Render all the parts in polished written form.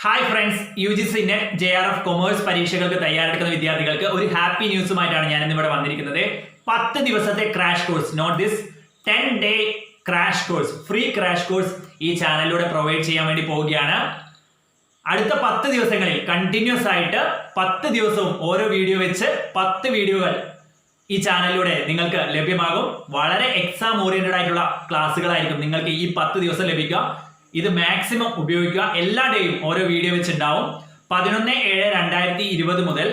Hi friends, UGC net JRF commerce പരീക്ഷകൾക്ക് തയ്യാറെടുക്കുന്ന വിദ്യാർത്ഥികൾക്ക് ഒരു ഹാപ്പി ന്യൂസുമായിട്ടാണ് ഞാൻ ഇന്നിവിടെ വന്നിരിക്കുന്നത്. 10 ദിവസത്തെ crash course, not this 10-day crash course, free crash course ഈ ചാനലിലൂടെ പ്രൊവൈഡ് ചെയ്യാൻ വേണ്ടി പോവുകയാണ്. അടുത്ത 10 ദിവസങ്ങളിൽ കണ്ടിന്യൂസ് ആയിട്ട് 10 ദിവസവും ഓരോ വീഡിയോ വെച്ച് 10 വീഡിയോകൾ ഈ ചാനലിലൂടെ നിങ്ങൾക്ക് ലഭ്യമാകും. വളരെ എക്സാം ഓറിയന്റഡ് ആയിട്ടുള്ള ക്ലാസ്സുകളായിരിക്കും നിങ്ങൾക്ക് ഈ 10 ദിവസം ലഭിക്കുക. ഇത് മാക്സിമം ഉപയോഗിക്കുക. എല്ലാ ഡേയും ഓരോ വീഡിയോ വെച്ചുണ്ടാവും. 11/7/2020 മുതൽ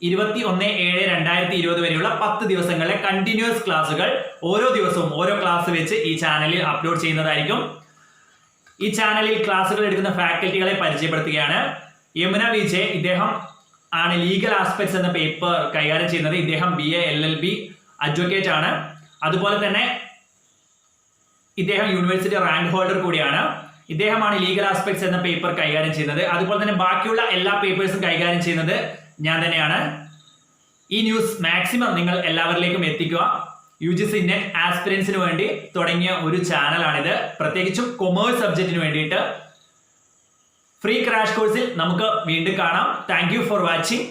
21/7/2020 വരെയുള്ള 10 ദിവസങ്ങളിലെ കണ്ടിന്യൂസ് ക്ലാസ്സുകൾ ഓരോ ദിവസവും ഓരോ ക്ലാസ് വെച്ച് ഈ ചാനലിൽ അപ്ലോഡ് ചെയ്യുന്നതായിരിക്കും. ഈ ചാനലിൽ ക്ലാസ്സുകൾ എടുക്കുന്ന ഫാക്കൽറ്റികളെ പരിചയപ്പെടുത്തുകയാണ്. യമുന വിജയ്, ഇദ്ദേഹം ആണ് ലീഗൽ ആസ്പെക്ട്സ് എന്ന പേപ്പർ കൈകാര്യം ചെയ്യുന്നത്. ഇദ്ദേഹം BA LLB അഡ്വക്കേറ്റ് ആണ്. അതുപോലെ തന്നെ ഇദ്ദേഹം യൂണിവേഴ്സിറ്റി റാങ്ക് ഹോൾഡർ കൂടിയാണ്. ഇദ്ദേഹമാണ് ലീഗൽ ആസ്പെക്ട്സ് എന്ന പേപ്പർ കൈകാര്യം ചെയ്യുന്നത്. അതുപോലെ തന്നെ ബാക്കിയുള്ള എല്ലാ പേപ്പേഴ്സും കൈകാര്യം ചെയ്യുന്നത് ഞാൻ തന്നെയാണ്. ഈ ന്യൂസ് മാക്സിമം നിങ്ങൾ എല്ലാവരിലേക്കും എത്തിക്കുക. UGC നെറ്റ് ആസ്പിരൻസിന് വേണ്ടി തുടങ്ങിയ ഒരു ചാനലാണിത്. പ്രത്യേകിച്ചും കൊമേഴ്സ് സബ്ജക്റ്റിന് വേണ്ടിയിട്ട്. ഫ്രീ ക്രാഷ് കോഴ്സിൽ നമുക്ക് വീണ്ടും കാണാം. Thank you for watching.